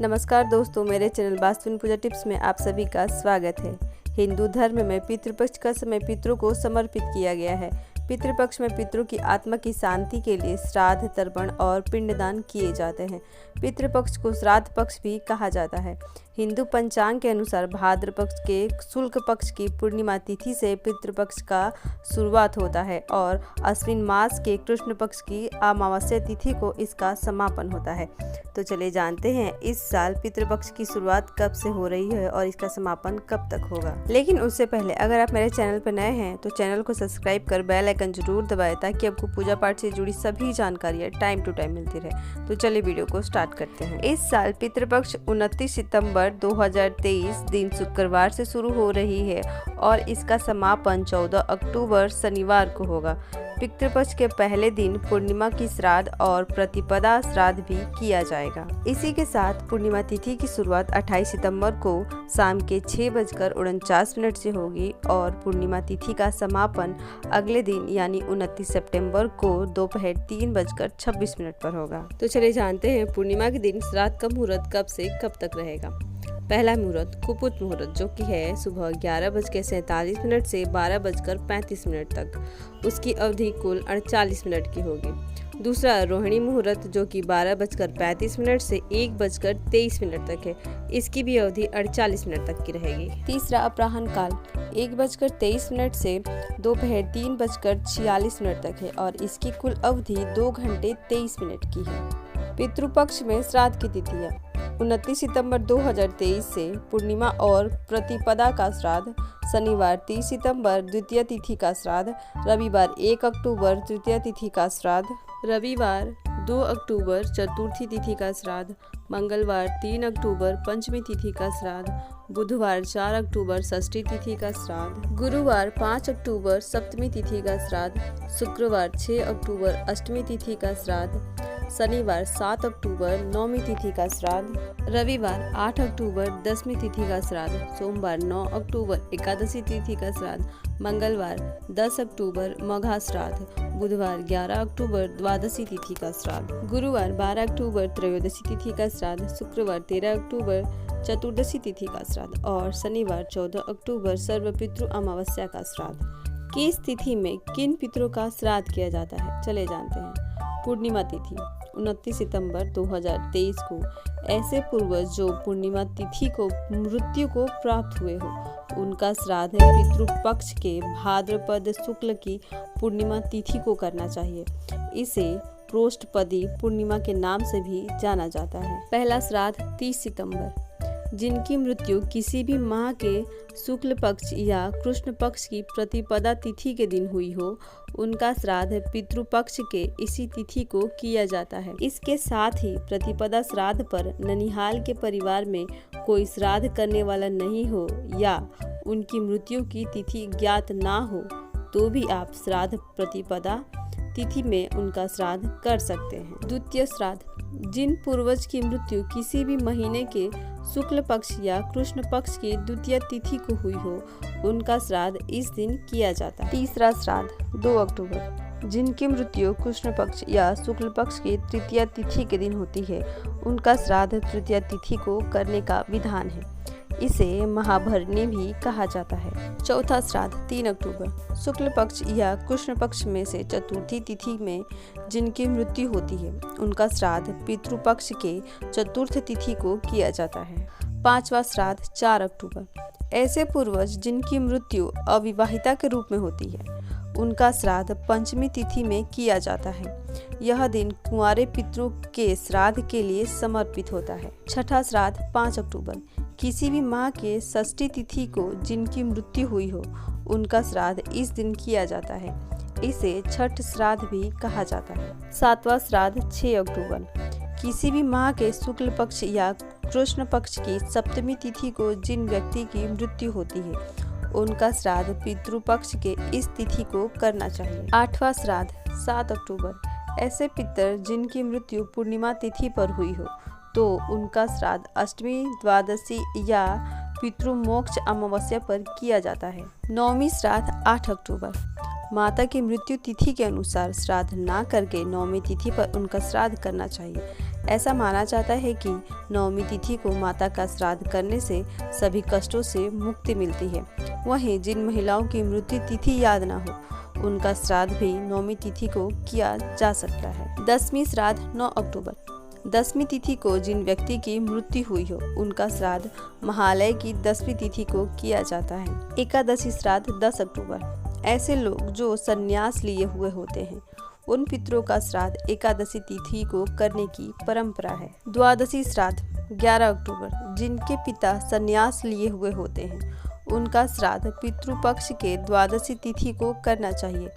नमस्कार दोस्तों, मेरे चैनल वास्तु पूजा टिप्स में आप सभी का स्वागत है। हिंदू धर्म में पितृपक्ष का समय पितरों को समर्पित किया गया है। पितृपक्ष में पितरों की आत्मा की शांति के लिए श्राद्ध, तर्पण और पिंडदान किए जाते हैं। पितृपक्ष को श्राद्ध पक्ष भी कहा जाता है। हिंदू पंचांग के अनुसार भाद्र पक्ष के शुक्ल पक्ष की पूर्णिमा तिथि से पितृपक्ष का शुरुआत होता है और अश्विन मास के कृष्ण पक्ष की अमावस्या तिथि को इसका समापन होता है। तो चलिए जानते हैं इस साल पितृपक्ष की शुरुआत कब से हो रही है और इसका समापन कब तक होगा। लेकिन उससे पहले अगर आप मेरे चैनल पर नए हैं तो चैनल को सब्सक्राइब कर बेल आइकन जरूर दबाएं ताकि आपको पूजा पाठ से जुड़ी सभी जानकारियाँ टाइम टू टाइम मिलती रहे। तो चलिए वीडियो को स्टार्ट करते हैं। इस साल पितृपक्ष 29 सितंबर 2023 दिन शुक्रवार से शुरू हो रही है और इसका समापन 14 अक्टूबर शनिवार को होगा। पितृपक्ष के पहले दिन पूर्णिमा की श्राद्ध और प्रतिपदा श्राद्ध भी किया जाएगा। इसी के साथ पूर्णिमा तिथि की शुरुआत 28 सितंबर को शाम के 6:49 से होगी और पूर्णिमा तिथि का समापन अगले दिन यानी 29 सितंबर को दोपहर 3:26 पर होगा। तो चलिए जानते हैं पूर्णिमा के दिन श्राद्ध का मुहूर्त कब से कब तक रहेगा। पहला मुहूर्त कुपुत मुहूर्त जो कि है सुबह 11:47 से 12:35 तक। उसकी अवधि कुल 48 मिनट की होगी। दूसरा रोहिणी मुहूर्त जो कि 12:35 से 1:23 तक है। इसकी भी अवधि 48 मिनट तक की रहेगी। तीसरा अपराह्न काल 1:23 से दोपहर 3:46 तक है और इसकी कुल अवधि 2 घंटे 23 मिनट की है। पितृपक्ष में श्राद्ध की तिथियां 29 सितंबर 2023 से पूर्णिमा और प्रतिपदा का श्राद्ध, शनिवार 30 सितंबर द्वितीय तिथि का श्राद्ध, रविवार 1 अक्टूबर तृतीय तिथि का श्राद्ध, रविवार 2 अक्टूबर चतुर्थी तिथि का श्राद्ध, मंगलवार 3 अक्टूबर पंचमी तिथि का श्राद्ध, बुधवार 4 अक्टूबर षष्ठी तिथि का श्राद्ध, गुरुवार 5 अक्टूबर सप्तमी तिथि का श्राद्ध, शुक्रवार 6 अक्टूबर अष्टमी तिथि का श्राद्ध, शनिवार 7 अक्टूबर नौमी तिथि का श्राद्ध, रविवार 8 अक्टूबर दसवीं तिथि का श्राद्ध, सोमवार 9 अक्टूबर एकादशी तिथि का श्राद्ध, मंगलवार 10 अक्टूबर मघा श्राद्ध, बुधवार 11 अक्टूबर द्वादशी तिथि का श्राद्ध, गुरुवार 12 अक्टूबर त्रयोदशी तिथि का श्राद्ध, शुक्रवार 13 अक्टूबर चतुर्दशी तिथि का श्राद्ध और शनिवार 14 अक्टूबर सर्वपितृ अमावस्या का श्राद्ध। किस तिथि में किन पितरों का श्राद्ध किया जाता है, चले जानते हैं। पूर्णिमा तिथि 29 सितंबर 2023 को ऐसे पूर्वज जो पूर्णिमा तिथि को मृत्यु को प्राप्त हुए हो उनका श्राद्ध पितृपक्ष के भाद्रपद शुक्ल की पूर्णिमा तिथि को करना चाहिए। इसे प्रोष्ठपदी पूर्णिमा के नाम से भी जाना जाता है। पहला श्राद्ध 30 सितंबर जिनकी मृत्यु किसी भी माह के शुक्ल पक्ष या कृष्ण पक्ष की प्रतिपदा तिथि के दिन हुई हो उनका श्राद्ध पितृपक्ष के इसी तिथि को किया जाता है। इसके साथ ही प्रतिपदा श्राद्ध पर ननिहाल के परिवार में कोई श्राद्ध करने वाला नहीं हो या उनकी मृत्यु की तिथि ज्ञात ना हो तो भी आप श्राद्ध प्रतिपदा तिथि में उनका श्राद्ध कर सकते हैं। द्वितीय श्राद्ध जिन पूर्वज की मृत्यु किसी भी महीने के शुक्ल पक्ष या कृष्ण पक्ष की द्वितीय तिथि को हुई हो उनका श्राद्ध इस दिन किया जाता है। तीसरा श्राद्ध 2 अक्टूबर जिनकी मृत्यु कृष्ण पक्ष या शुक्ल पक्ष की तृतीय तिथि के दिन होती है उनका श्राद्ध तृतीय तिथि को करने का विधान है। इसे महाभरणी भी कहा जाता है। चौथा श्राद्ध 3 अक्टूबर शुक्ल पक्ष या कृष्ण पक्ष में से चतुर्थी तिथि में जिनकी मृत्यु होती है उनका श्राद्ध पितृपक्ष के चतुर्थ तिथि को किया जाता है। पांचवा श्राद्ध 4 अक्टूबर ऐसे पूर्वज जिनकी मृत्यु अविवाहिता के रूप में होती है उनका श्राद्ध पंचमी तिथि में किया जाता है। यह दिन कुंवारे पितरों के श्राद्ध के लिए समर्पित होता है। छठा श्राद्ध 5 अक्टूबर किसी भी माह के षष्ठी तिथि को जिनकी मृत्यु हुई हो उनका श्राद्ध इस दिन किया जाता है। इसे छठ श्राद्ध भी कहा जाता है। सातवां श्राद्ध 6 अक्टूबर किसी भी माह के शुक्ल पक्ष या कृष्ण पक्ष की सप्तमी तिथि को जिन व्यक्ति की मृत्यु होती है उनका श्राद्ध पितृपक्ष के इस तिथि को करना चाहिए। आठवां श्राद्ध 7 अक्टूबर ऐसे पितर जिनकी मृत्यु पूर्णिमा तिथि पर हुई हो तो उनका श्राद्ध अष्टमी, द्वादशी या पितृमोक्ष अमावस्या पर किया जाता है। नौमी श्राद्ध 8 अक्टूबर माता की मृत्यु तिथि के अनुसार श्राद्ध ना करके नौमी तिथि पर उनका श्राद्ध करना चाहिए। ऐसा माना जाता है कि नवमी तिथि को माता का श्राद्ध करने से सभी कष्टों से मुक्ति मिलती है। वहीं जिन महिलाओं की मृत्यु तिथि याद ना हो, उनका श्राद्ध भी नवमी तिथि को किया जा सकता है। दसवीं श्राद्ध 9 अक्टूबर। दसवीं तिथि को जिन व्यक्ति की मृत्यु हुई हो, उनका श्राद्ध महालय की 10वीं तिथि को किया जाता है। एकादशी श्राद्ध 10 अक्टूबर। ऐसे लोग जो संन्यास लिए हुए होते हैं, उन पितरों का श्राद्ध एकादशी तिथि को करने की परंपरा है। द्वादशी श्राद्ध 11 अक्टूबर। जिनके पिता संन्यास लिए हुए होते हैं, उनका श्राद्ध पितृपक्ष के द्वादशी तिथि को करना चाहिए,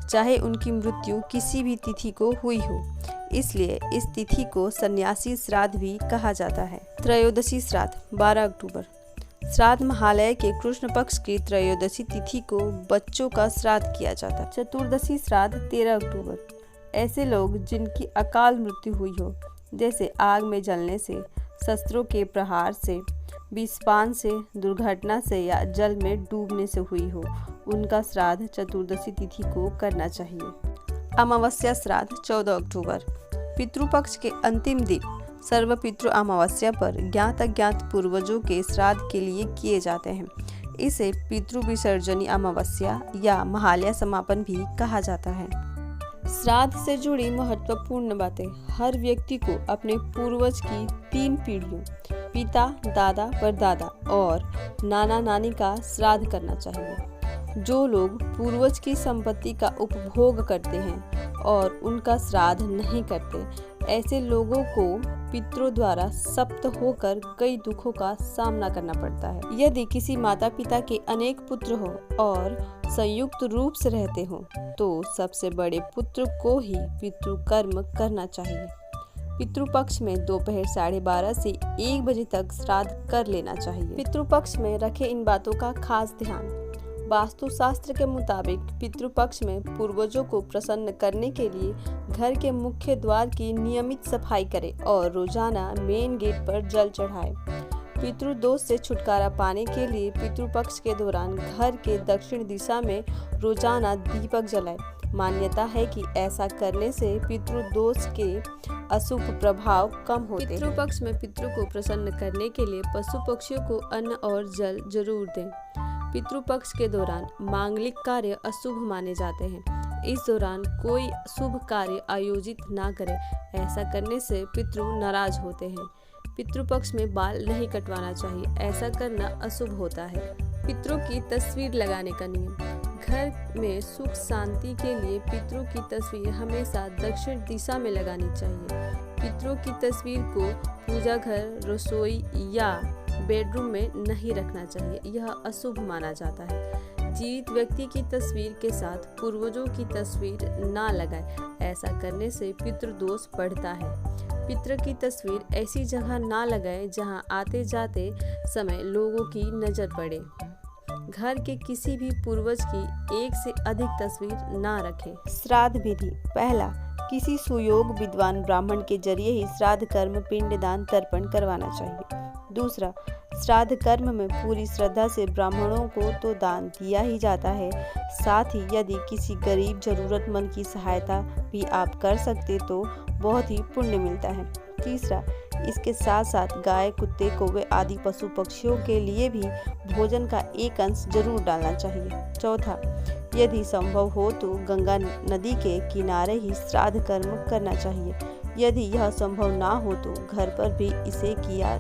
चाहे उनकी मृत्यु किसी भी तिथि को हुई हो। इसलिए इस तिथि को सन्यासी श्राद्ध भी कहा जाता है। त्रयोदशी श्राद्ध 12 अक्टूबर। श्राद्ध महालय के कृष्ण पक्ष की त्रयोदशी तिथि को बच्चों का श्राद्ध किया जाता है। चतुर्दशी श्राद्ध 13 अक्टूबर। ऐसे लोग जिनकी अकाल मृत्यु हुई हो, जैसे आग में जलने से, शस्त्रों के प्रहार से, विषपान से, दुर्घटना से या जल में डूबने से हुई हो, उनका श्राद्ध चतुर्दशी तिथि को करना चाहिए। अमावस्या श्राद्ध 14 अक्टूबर। पितृपक्ष के अंतिम दिन सर्वपितृ अमावस्या पर ज्ञात अज्ञात पूर्वजों के श्राद्ध के लिए किए जाते हैं। इसे पितृ विसर्जनी अमावस्या या महालय समापन भी कहा जाता है। श्राद्ध से जुड़ी महत्वपूर्ण बातें। हर व्यक्ति को अपने पूर्वज की 3 पीढ़ियों, पिता, दादा, परदादा और नाना नानी का श्राद्ध करना चाहिए। जो लोग पूर्वज की संपत्ति का उपभोग करते हैं और उनका श्राद्ध नहीं करते, ऐसे लोगों को पितरों द्वारा सप्त होकर कई दुखों का सामना करना पड़ता है। यदि किसी माता पिता के अनेक पुत्र हो और संयुक्त रूप से रहते हो, तो सबसे बड़े पुत्र को ही पितृकर्म करना चाहिए। पितृपक्ष में दोपहर 12:30 से 1 बजे तक श्राद्ध कर लेना चाहिए। पितृपक्ष में रखे इन बातों का खास ध्यान। वास्तुशास्त्र के मुताबिक पितृपक्ष में पूर्वजों को प्रसन्न करने के लिए घर के मुख्य द्वार की नियमित सफाई करें और रोजाना मेन गेट पर जल चढ़ाएं। पितृदोष से छुटकारा पाने के लिए पितृपक्ष के दौरान घर के दक्षिण दिशा में रोजाना दीपक जलाएं। मान्यता है कि ऐसा करने से पितृदोष के अशुभ प्रभाव कम होते हैं। पितृपक्ष में पितरों को प्रसन्न करने के लिए पशु पक्षियों को अन्न और जल जरूर दें। पितृपक्ष के दौरान मांगलिक कार्य अशुभ माने जाते हैं। इस दौरान कोई शुभ कार्य आयोजित ना करें। ऐसा करने से पितृ नाराज होते हैं। पितृपक्ष में बाल नहीं कटवाना चाहिए, ऐसा करना अशुभ होता है। पितरों की तस्वीर लगाने का नियम। घर में सुख शांति के लिए पितरों की तस्वीर हमेशा दक्षिण दिशा में लगानी चाहिए। पितरों की तस्वीर को पूजा घर, रसोई या बेडरूम में नहीं रखना चाहिए, यह अशुभ माना जाता है। जीवित व्यक्ति की तस्वीर के साथ पूर्वजों की तस्वीर ना लगाएं। ऐसा करने से पितृदोष बढ़ता है। पितृ की तस्वीर ऐसी जगह ना लगाएं जहां आते जाते समय लोगों की नजर पड़े। घर के किसी भी पूर्वज की 1 से अधिक तस्वीर ना रखें। श्राद्ध विधि। पहला, किसी सुयोग विद्वान ब्राह्मण के जरिए ही श्राद्ध कर्म, पिंडदान, तर्पण करवाना चाहिए। दूसरा, श्राद्ध कर्म में पूरी श्रद्धा से ब्राह्मणों को तो दान दिया ही जाता है, साथ ही यदि किसी गरीब जरूरतमंद की सहायता भी आप कर सकते तो बहुत ही पुण्य मिलता है। तीसरा, इसके साथ साथ गाय, कुत्ते, कौवे आदि पशु पक्षियों के लिए भी भोजन का एक अंश जरूर डालना चाहिए। चौथा, यदि संभव हो तो गंगा नदी के किनारे ही श्राद्ध कर्म करना चाहिए। यदि यह संभव ना हो तो घर पर भी इसे किया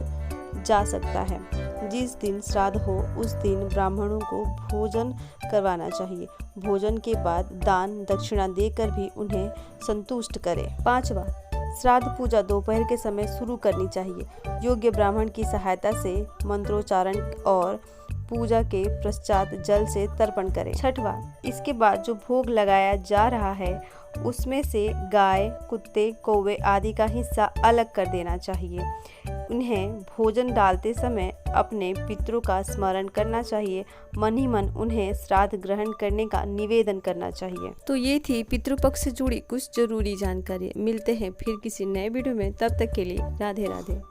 जा सकता है। जिस दिन श्राद्ध हो उस दिन ब्राह्मणों को भोजन करवाना चाहिए। भोजन के बाद दान दक्षिणा देकर भी उन्हें संतुष्ट करें। पांचवा, श्राद्ध पूजा दोपहर के समय शुरू करनी चाहिए। योग्य ब्राह्मण की सहायता से मंत्रोच्चारण और पूजा के पश्चात जल से तर्पण करें। छठवां, इसके बाद जो भोग लगाया जा रहा है उसमें से गाय, कुत्ते, कौवे आदि का हिस्सा अलग कर देना चाहिए। उन्हें भोजन डालते समय अपने पितरों का स्मरण करना चाहिए। मन ही मन उन्हें श्राद्ध ग्रहण करने का निवेदन करना चाहिए। तो ये थी पितृपक्ष से जुड़ी कुछ जरूरी जानकारी। मिलते हैं फिर किसी नए वीडियो में, तब तक के लिए राधे राधे।